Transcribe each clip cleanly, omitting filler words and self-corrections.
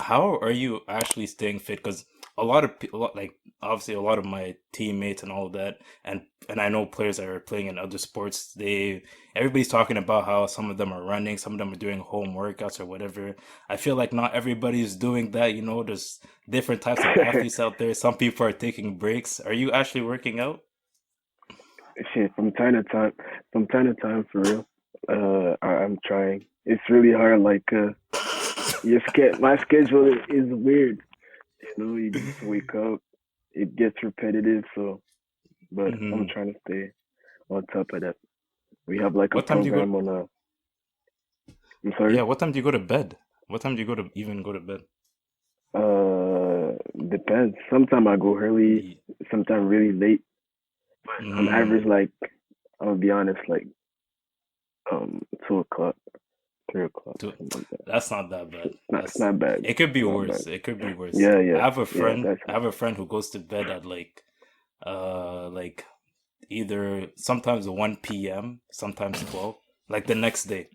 how are you actually staying fit? Because a lot of people, like obviously a lot of my teammates and all of that, and I know players that are playing in other sports. Everybody's talking about how some of them are running, some of them are doing home workouts or whatever. I feel like not everybody's doing that. There's different types of athletes out there. Some people are taking breaks. Are you actually working out? Shit, from time to time, for real. I'm trying. It's really hard. Like, my schedule is weird. You just wake up, it gets repetitive. So, but I'm hmm trying to stay on top of that. We have like a What time do you go? program on a. I'm sorry. Yeah, what time do you go to bed? What time do you go to even go to bed? Depends. Sometimes I go early, sometimes really late. On average, Mm-hmm. like I'll be honest, like 2 o'clock, 3 o'clock, Two, something like that. that's not that bad. It's not bad. It could be Not bad. worse. It could be worse. Yeah, I yeah, have a yeah. friend. That's I have a friend who goes to bed at like either sometimes 1 p.m., sometimes 12, like the next day.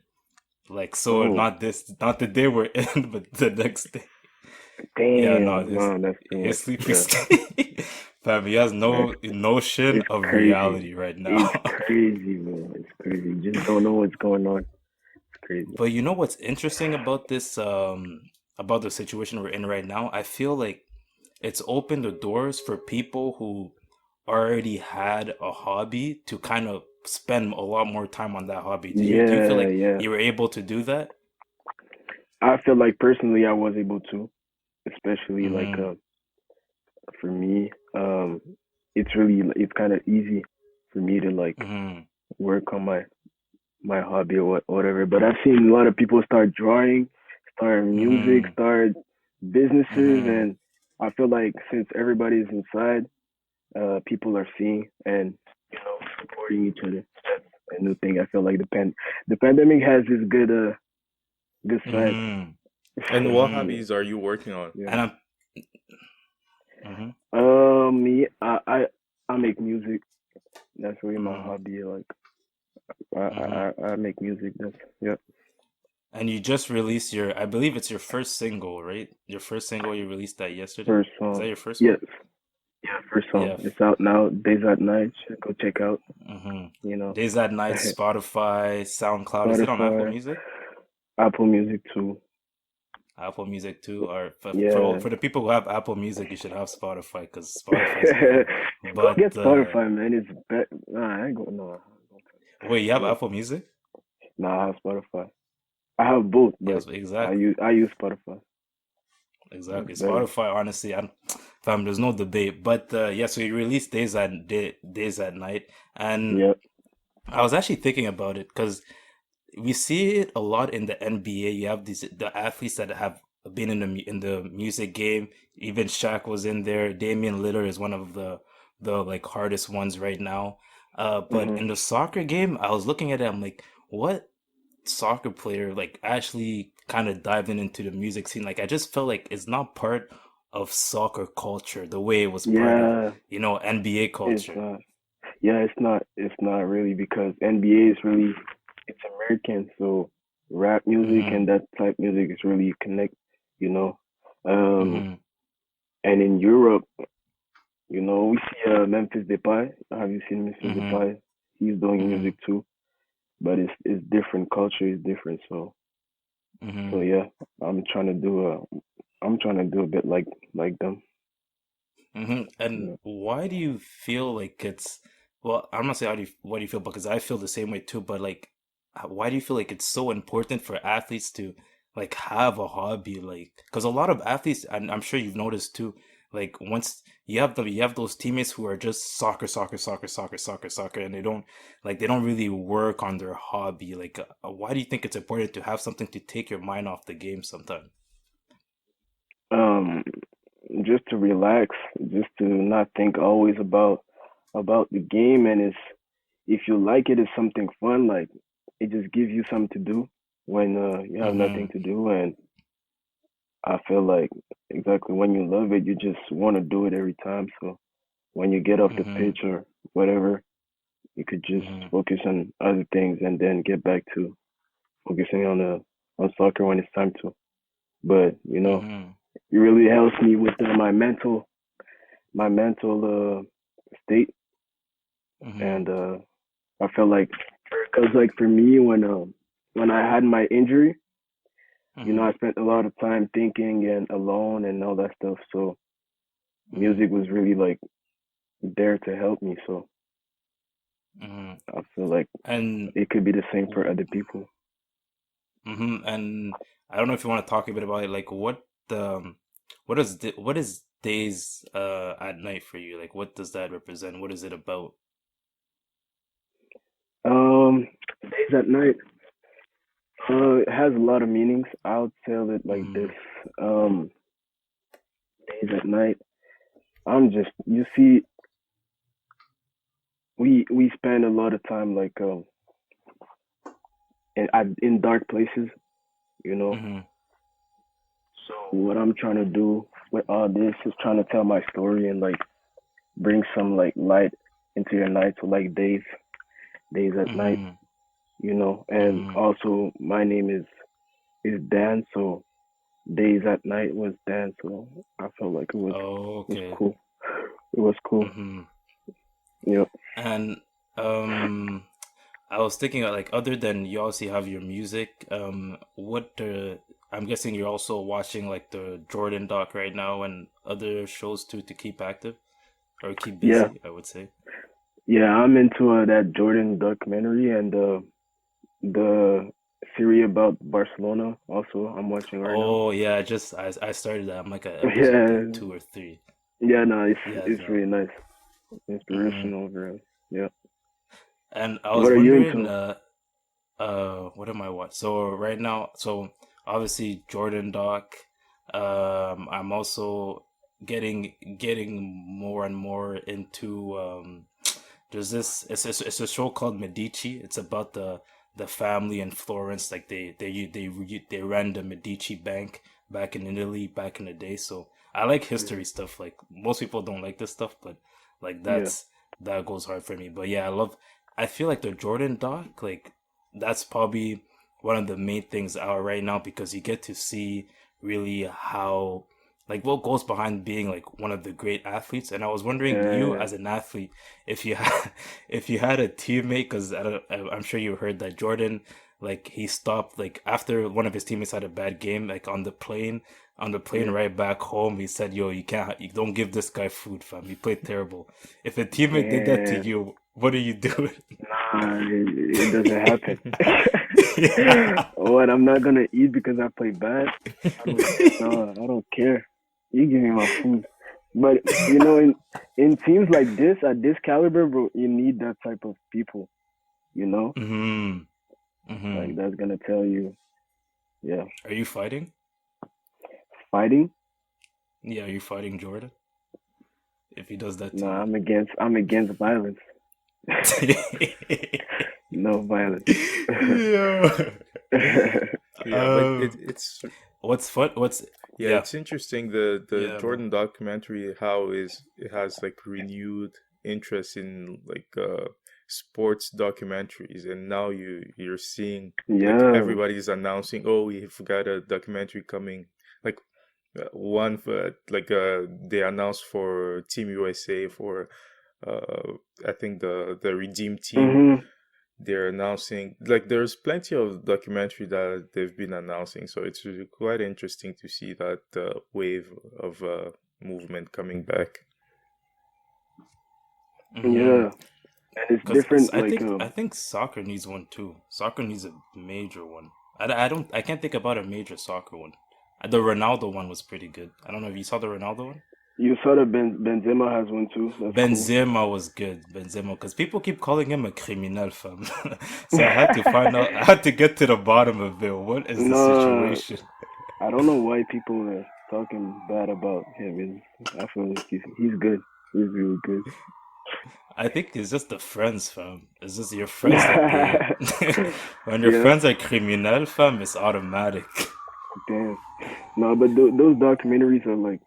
Like so, oh not the day we're in, but the next day. Yeah, no, damn, no, that's too his much. sleep Yeah, is fam. He has that's no notion it's of crazy. reality right now. It's crazy, man. It's crazy. You just don't know what's going on. It's crazy. But you know what's interesting about this about the situation we're in right now? I feel like it's opened the doors for people who already had a hobby to kind of spend a lot more time on that hobby. Do you feel Yeah, like yeah. you were able to do that? I feel like personally, I was able to, especially like Mm-hmm. for me, it's kind of easy for me to like Mm-hmm. work on my hobby or whatever. But I've seen a lot of people start drawing, start music, Mm-hmm. start businesses, Mm-hmm. and I feel like since everybody's inside, people are seeing and supporting each other. That's a new thing. I feel like the pandemic has this good side. Mm-hmm. And what Mm-hmm. hobbies are you working on? Yeah. And I'm mm-hmm. Me, I make music. That's really my Mm-hmm. hobby. Like Mm-hmm. I make music. That's yeah. And you just released I believe it's your first single, right? Your first single, you released that yesterday. First Is song. that your first Yes. one? Yeah. First song. Yeah. It's out now. Days at night. Go check out. Mm-hmm. You know, Days at Night, Spotify, SoundCloud. Is it on Apple Spotify, Music? Apple Music too. Apple Music too, or Yeah. for the people who have Apple Music, you should have Spotify because Spotify is better. Go get But Spotify, man. It's better. Nah, I ain't going. No, wait, you have yeah. Apple Music? Nah, I have Spotify. I have both, but Yes, exactly, I use Spotify. It's exactly. better. Spotify, honestly, fam, there's no debate. But yeah, so you released Days at Night, and Yep. I was actually thinking about it because we see it a lot in the NBA. You have the athletes that have been in the music game. Even Shaq was in there. Damian Lillard is one of the like hardest ones right now. But Mhm. in the soccer game, I was looking at it. I'm like, what soccer player like actually kind of dived into the music scene? Like, I just felt like it's not part of soccer culture the way it was part of Yeah. NBA It's culture. not. Yeah, it's not. It's not really because NBA is really it's American, so rap music Mm-hmm. and that type music is really connect. You know, um, Mm-hmm. and in Europe, we see Memphis Depay. Have you seen Memphis Mm-hmm. Depay? He's doing Mm-hmm. music too, but it's different. Culture is different. So Mm-hmm. yeah, I'm trying to do a I'm trying to do a bit like them. And Yeah. why do you feel like it's, well, I'm not saying why do you feel, because I feel the same way too, but like, why do you feel like it's so important for athletes to like have a hobby? Like, because a lot of athletes, and I'm sure you've noticed too, like once you have those teammates who are just soccer, soccer, soccer, soccer, soccer, soccer, and they don't really work on their hobby. Like, why do you think it's important to have something to take your mind off the game sometimes? Um, just to relax, just to not think always about the game, and it's if you like it, it's something fun. Like it just gives you something to do when you have nothing Mm-hmm. to do, and I feel like exactly when you love it, you just want to do it every time. So when you get off the Mm-hmm. pitch or whatever, you could just Mm-hmm. focus on other things and then get back to focusing on soccer when it's time to. But Mm-hmm. it really helps me with my mental state, Mm-hmm. and I feel like because like for me when I had my injury, Mm-hmm. I spent a lot of time thinking and alone and all that stuff. So Mm-hmm. music was really like there to help me. So Mm-hmm. I feel like And it could be the same for other people. and I don't know if you want to talk a bit about it, like what is days at night for you? Like what does that represent? What is it about? Days at night. It has a lot of meanings. I'll tell it like Mm-hmm. this. Um, Days at night. I'm just you see, we spend a lot of time like in dark places, you know. Mm-hmm. So what I'm trying to do with all this is trying to tell my story and like bring some like light into your night. So like days at night, Mm-hmm. And Mm-hmm. also my name is Dan, so days at night was Dan. So I felt like Oh, was okay. cool. It was cool. Mm-hmm. Yep. And um I was thinking like other than you obviously have your music, I'm guessing you're also watching like the Jordan doc right now and other shows too to keep active or keep Yeah. busy, I would say. Yeah, I'm into that Jordan documentary and the series about Barcelona. Also, I'm watching right now. Oh yeah, I started that. I'm like at episode like Yeah, two or three. yeah, no, Yeah, it's so really nice, hmm inspirational, really. Yeah. and I What was are you wondering, into? what am I watching? So right now, so obviously Jordan doc. I'm also getting more and more into there's this it's a show called Medici. It's about the family in Florence. Like they ran the Medici bank back in Italy back in the day. So I like history Mhm. stuff. Like most people don't like this stuff, but like Yeah, that goes hard for me. But yeah, I feel like the Jordan doc, like that's probably one of the main things out right now because you get to see really how like what goes behind being like one of the great athletes. And I was wondering, you yeah, as an athlete, if you had if you had a teammate, because I'm sure you heard that Jordan, like he stopped like after one of his teammates had a bad game, like on the plane yeah, right back home, he said, "Yo, you don't give this guy food, fam. He played terrible." If a teammate did that to yeah. you, what are you doing? Nah, it doesn't happen. Yeah. What? I'm not gonna eat because I play bad. I don't. No, I don't care. You give me my food. But in teams like this at this caliber, bro, you need that type of people. You know, Hmm. Hmm. like that's gonna tell you, yeah, Are you fighting? fighting. Yeah, are you fighting Jordan if he does that to No, you? I'm against violence. No violence. Yeah. Yeah, but Um, what's fun? yeah, Yeah, it's interesting the yeah, bro. Jordan documentary, how is it has like renewed interest in like sports documentaries, and now you're seeing like Yeah. everybody's announcing, oh, we've got a documentary coming, like one for like they announced for Team USA for uh I think the Redeem team. Mhm. They're announcing like there's plenty of documentary that they've been announcing, so it's really quite interesting to see that wave of movement coming back. Mm-hmm. Yeah. And it's Because different. Like I think soccer needs one too. Soccer needs a major one. I can't think about a major soccer one. The Ronaldo one was pretty good. I don't know if you saw the Ronaldo one. you saw that Benzema has one too. That's cool. Benzema was good. Benzema, because people keep calling him a criminal, fam. So I had to find out. I had to get to the bottom of it. What is the No, situation? I don't know why people are talking bad about him. I feel like he's good. He's really good. I think it's just the friends, fam. It's just your friends that they. When your Yeah. friends are criminal, fam, it's automatic. Damn. No, but those documentaries are like,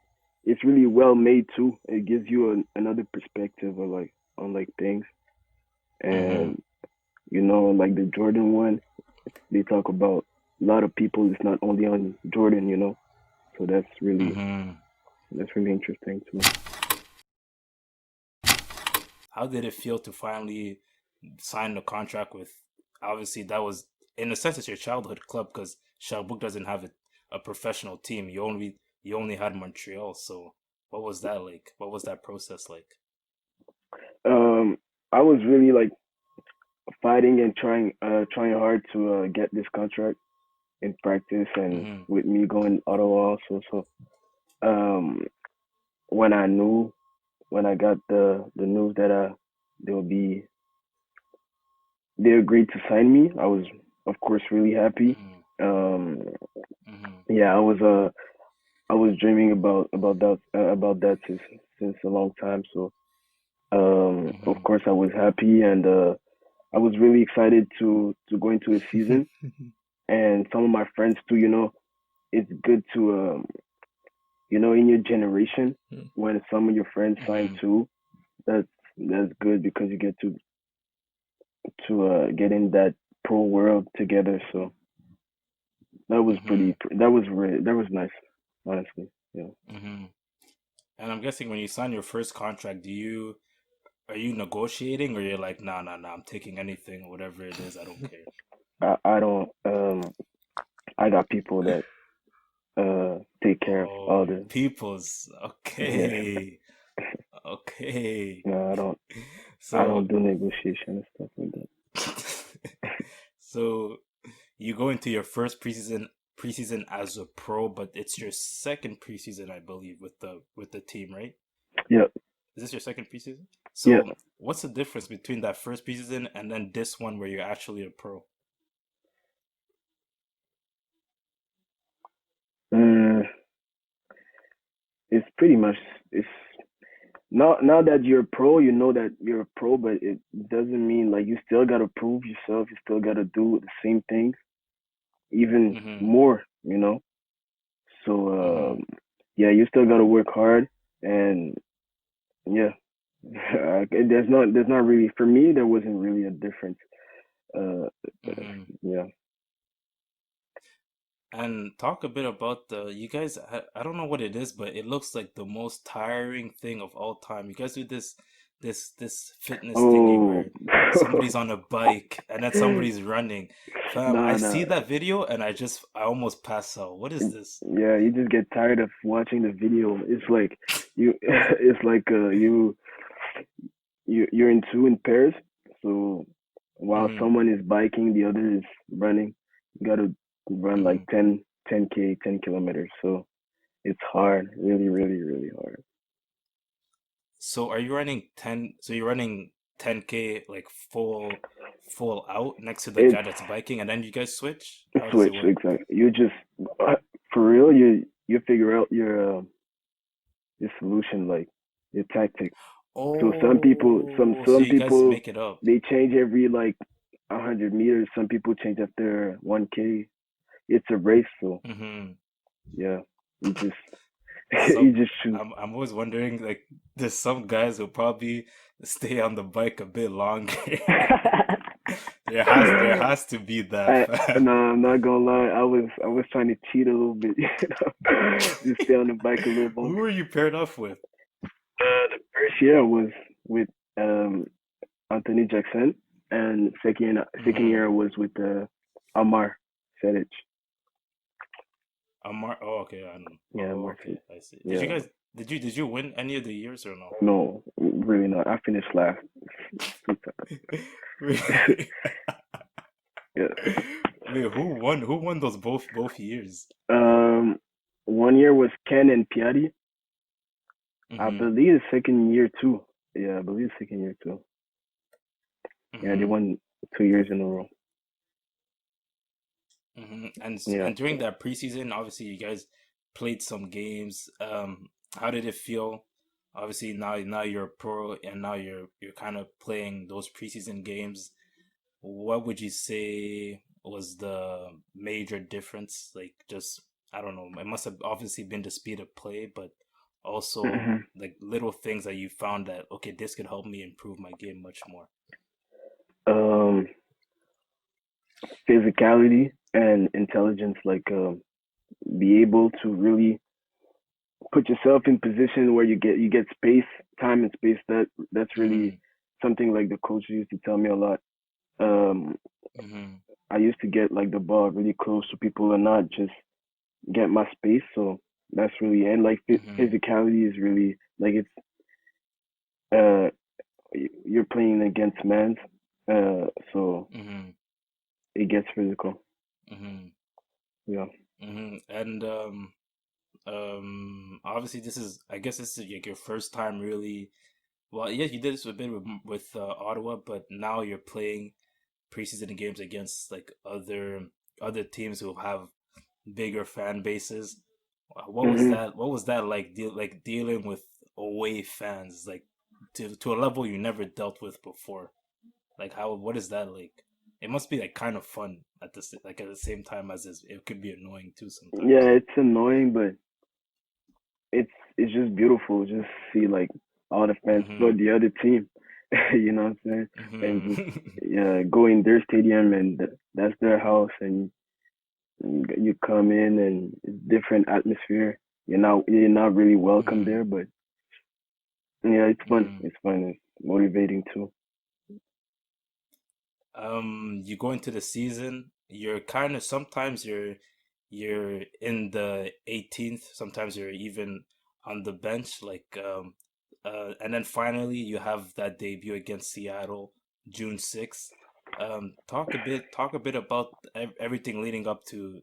it's really well made too. It gives you another perspective of like on like things, Mm-hmm. and like the Jordan one, they talk about a lot of people. It's not only on Jordan. So Mm-hmm. that's really interesting to me. How did it feel to finally sign the contract with? Obviously, that was in a sense it's your childhood club because Sherbrooke doesn't have a professional team. You only had Montreal. So what was that like? What was that process like? Um, I was really like fighting and trying hard to get this contract in practice and Mm-hmm. with me going to Ottawa also. So um, when I knew when I got the news that they'll be they agreed to sign me, I was of course really happy. Mm-hmm. Um, Mm-hmm. yeah, I was dreaming about that since a long time. So of Mm-hmm. course I was happy and I was really excited to go into a season. And some of my friends too. It's good to in your generation when some of your friends sign Mm-hmm. too. That's that's good because you get to get in that pro world together. So Mm-hmm. that was nice, honestly. Yeah. Mm-hmm. And I'm guessing when you sign your first contract, are you negotiating or you're like, nah, nah, nah, I'm taking anything, whatever it is, I don't care. I don't I got people that take care of Oh, all your the peoples. yeah. Okay. Okay. No, I So don't do negotiation and stuff like that. so you go into your first preseason as a pro, but it's your second preseason, I believe, with the team, right? Yeah, Is this your second preseason? yeah. So what's the difference between that first preseason and then this one where you're actually a pro? Mm, it's pretty much it's now that you're a pro, you know that you're a pro, but it doesn't mean like you still gotta prove yourself. You still gotta do the same things, even Mm-hmm. more. So Mm-hmm. yeah, you still gotta work hard, and yeah, there's not really for me. There wasn't really a difference. Uh, Mm-hmm. yeah. And talk a bit about you guys. I don't know what it is, but it looks like the most tiring thing of all time. You guys do this fitness thingy Oh, where somebody's on a bike and then somebody's running. Fam, I nah, see nah. that video and I almost pass out. What is this? Yeah, you just get tired of watching the video. It's like it's like you're in pairs. So while Mm-hmm. someone is biking, the other is running. You gotta run like Mm-hmm. 10K, 10 kilometers. So it's hard, really, really, really hard. So are you running 10? So you're running 10K like full out next to the It's guy that's biking, and then you guys switch? a How does it switch, work? exactly. You just for real, you figure out your solution, like your tactic. So Oh, so some you guys people make it up. they change every like 100 meters. Some people change after 1K. It's a race, so Mm-hmm. yeah, you just you Some just choose. I'm always wondering like there's some guys who probably stay on the bike a bit longer. There has to be that fam. No, I'm not gonna lie. I was trying to cheat a little bit, just stay on the bike a little Who longer. were you paired up with? The first year was with um Anthony Jackson, and second Mm-hmm. year was with Amar Sedic. Amar. Oh, okay. I know. Yeah, Oh, Amar okay. Sedic. I see. Did you Yeah, guys? Did you win any of the years or no? no, really not. I finished last. Two times. Wait, Yeah. who won those both years? Um, 1 year was Ken and Piatti. I Mm-hmm. believe the second year too. Yeah, I believe the second year too. Yeah, they Mm-hmm. won 2 years in a row. Mm-hmm. And Yeah. and during that preseason, obviously you guys played some games. How did it feel? Obviously now you're a pro and now you're kind of playing those preseason games. What would you say was the major difference? Like just I don't know. It must have obviously been the speed of play, but also hmm like little things that you found that okay, this could help me improve my game much more. Um, physicality and intelligence, like be able to really put yourself in position where you get space, time and space. That's really Mm-hmm. something like the coach used to tell me a lot. Um, Mm-hmm. I used to get like the ball really close to people and not just get my space. So that's really and like Mm-hmm. physicality is really like it's uh you're playing against men, so Mm-hmm. it gets physical. Mm-hmm. Yeah. Mm-hmm. And obviously this is, I guess this is like your first time really. Well, yeah, you did this a bit with Ottawa, but now you're playing preseason games against like other teams who have bigger fan bases. Mhm. What was that like? Dealing with away fans, like to a level you never dealt with before. Like how? What is that like? It must be like kind of fun like at the same time as it could be annoying too Yeah, sometimes. it's annoying, but it's just beautiful. Just see like all the fans Mhm. support the other team. You know what I'm saying? And just Mhm. yeah, go in their stadium and that's their house, and you come in and it's different atmosphere. You're not really welcome Mhm. there, but yeah, it's fun. Mhm. It's fun. It's motivating too. You go into the season, you're kind of sometimes you're in the 18th, sometimes you're even on the bench, and then finally you have that debut against Seattle, June 6th. Talk a bit about everything leading up to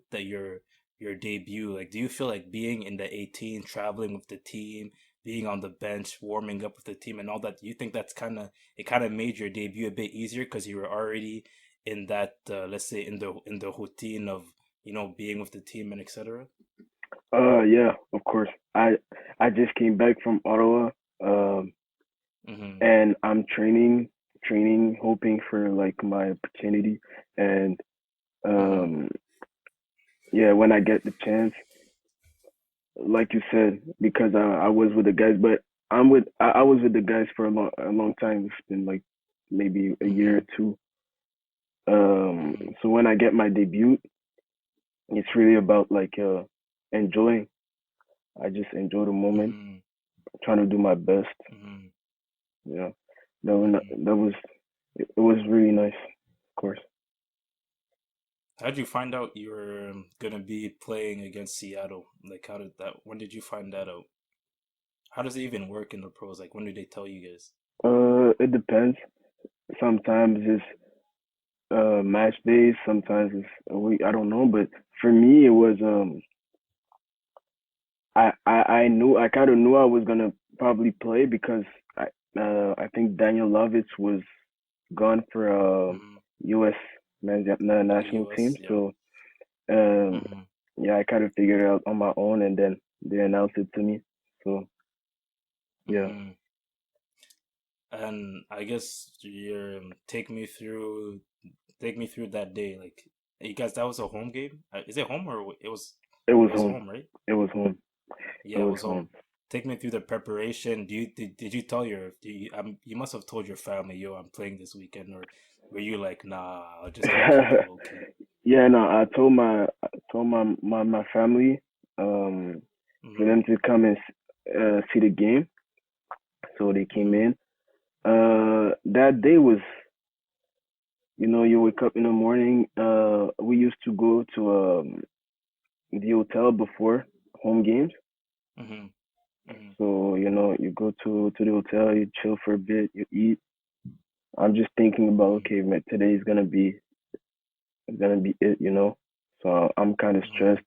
your debut. Like, do you feel like being in the 18, traveling with the team, being on the bench, warming up with the team, and all that? Do you think that's kind of made your debut a bit easier because you were already in that let's say in the routine of being with the team and etc. Yeah, of course. I just came back from Ottawa, um, Mhm. and I'm training, hoping for like my opportunity, and Mhm. um, yeah, when I get the chance, like you said, because I was with the guys, but I was with the guys for a long time. It's been like maybe a year or Mhm. two. Mhm. So when I get my debut, it's really about like enjoying. I just enjoy the moment, Mhm. trying to do my best. Mhm. Yeah, Mhm. that was it was really nice, of course. How did you find out you were gonna be playing against Seattle? Like, how did that? When did you find that out? How does it even work in the pros? Like, when do they tell you guys? It depends. Sometimes it's match days. Sometimes it's a week. I don't know, but for me, it was I knew I kind of knew I was gonna probably play because I think Daniel Lovitz was gone for Mhm. U.S. The national team. U.S. Yeah. So um, Mhm. yeah, I kind of figured it out on my own, and then they announced it to me. So yeah. Mhm. And I guess you're take me through that day. Like, you guys, that was a home game. Is it home or It was it was home. home, right? It was home. It Yeah, it was was home. home. Take me through the preparation. Did you tell you must have told your family, yo, I'm playing this weekend, or were you like, nah, I'm just gonna keep it low key? Yeah, no, I told my family um for Mm-hmm. them to come and see the game. So they came Mm-hmm. in. That day was, you wake up in the morning. We used to go to the hotel before home games. Mm-hmm. Mm-hmm. So you go to the hotel, you chill for a bit, you eat. I'm just thinking about, Mm-hmm. okay, man, today is gonna be it. So I'm kind of stressed.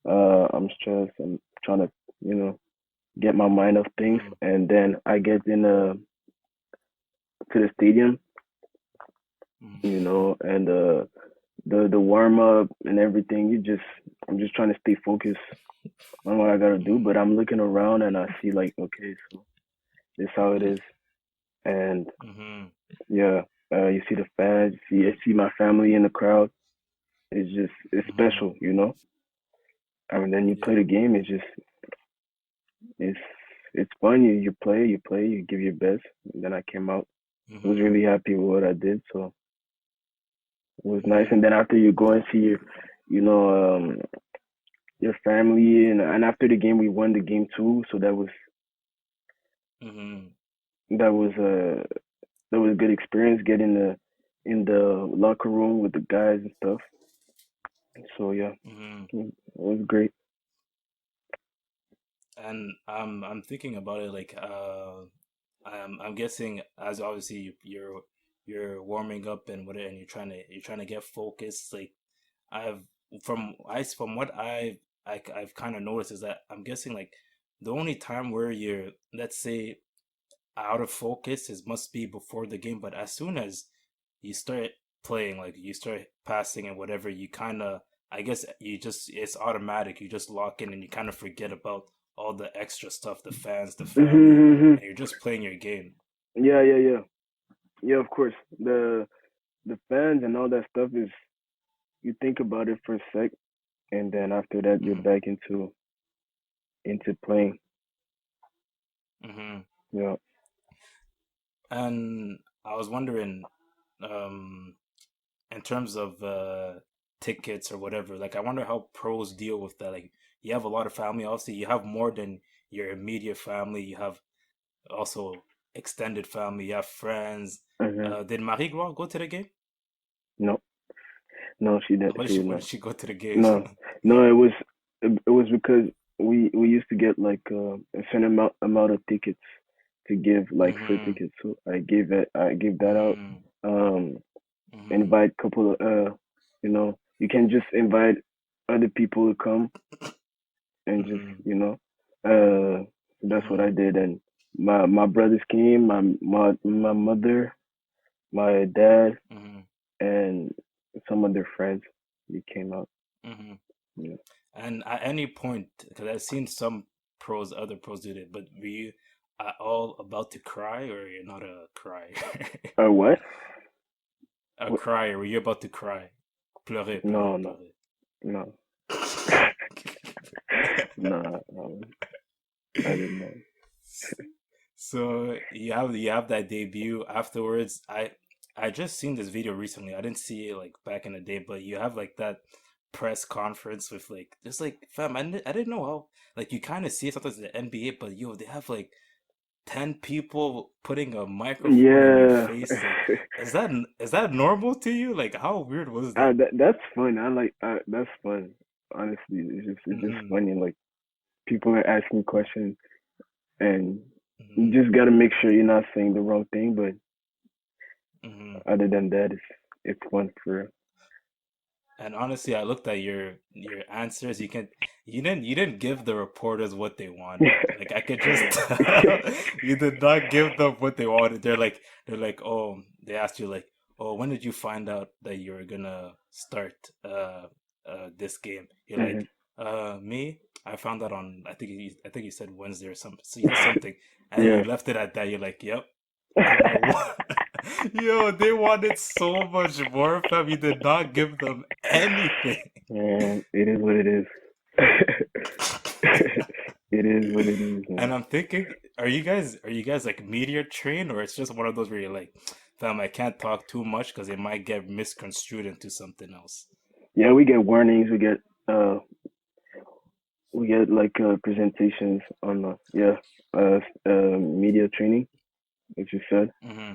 I'm stressed. I'm trying to, you know, get my mind off things, Mm-hmm. and then I get in to the stadium, Mm-hmm. and the warm up and everything. I'm just trying to stay focused on what I gotta do, but I'm looking around and I see like, okay, so this how it is, and Mm-hmm. yeah, you see the fans, I see my family in the crowd. It's Mm-hmm. special. I mean, then you play Yeah. the game. It's it's fun. You play, you give your best. And then I came out. I was Mm-hmm. really happy with what I did, so it was nice. Mm-hmm. And then after you go and see you know, your family, and after the game we won the game too, so Mm-hmm. that was that was a good experience getting in the locker room with the guys and stuff. So yeah, Mm-hmm. it was great. And I'm thinking about it like I'm guessing as obviously you're warming up and whatever, and you're trying to get focused. Like I've from what I've kind of noticed is that I'm guessing like the only time where you're, let's say, out of focus is must be before the game, but as soon as you start playing, like you start passing and whatever, you kind of, I guess you just, it's automatic. You just lock in and you kind of forget about all the extra stuff, the fans, the family, Hmm. and you're just playing your game. Yeah, yeah, yeah, yeah. Of course, the fans and all that stuff is you think about it for a sec, and then after that you're Hmm. back into playing. Hmm. Yeah. And I was wondering, um, in terms of tickets or whatever, like I wonder how pros deal with that. Like you have a lot of family, obviously you have more than your immediate family. You have also extended family, you have friends. Hmm. Did Marie Gloire go to the game? No, no, she didn't. What did She she did what not. did she go to the game? No, no. It was because we used to get like a certain amount of tickets to give like free Mm-hmm. tickets. So I gave that out. Mm-hmm. Um, Mm-hmm. invite couple of you can just invite other people to come and just Mm-hmm. that's what Mm-hmm. I did. And my brothers came, my mother, my dad, Mm-hmm. and some of their friends. They came out. Mm-hmm. Yeah. And at any point, because I've seen some pros, other pros do it, but were you at all about to cry, or you're not a crier? What? A What? crier, were you about to cry? Pleurer, pleurer, No, no, pleurer. no, no. I didn't know. So you have that debut afterwards. I just seen this video recently. I didn't see it like back in the day, but you have like that press conference with like just like fam. I didn't know how, like you kind of see it sometimes in the NBA, but yo, they have like 10 people putting a microphone in your Yeah. face. Like, is that normal to you? Like, how weird was that? That's fun. I like that's fun. Honestly, it's just Mm-hmm. funny. Like people are asking questions, and you Mm-hmm. just gotta make sure you're not saying the wrong thing. But Mm-hmm. other than that, it's fun for real. And honestly, I looked at your answers. You didn't give the reporters what they wanted. Like I could just tell you did not give them what they wanted. They're like, oh, they asked you like, oh, when did you find out that you were gonna start this game? You're Hmm. like, me, I found out on, I think you said Wednesday or something. So you said something, and then Yeah. you left it at that. You're like, yep. And I wa- Yo, they wanted so much more, fam. You did not give them anything. Man, it is what it is. It is what it is, And man. I'm thinking, are you guys like media trained, or it's just one of those where you're like, fam, I can't talk too much because it might get misconstrued into something else. Yeah, we get warnings. Uh we get like presentations on media training, like you said. Hmm.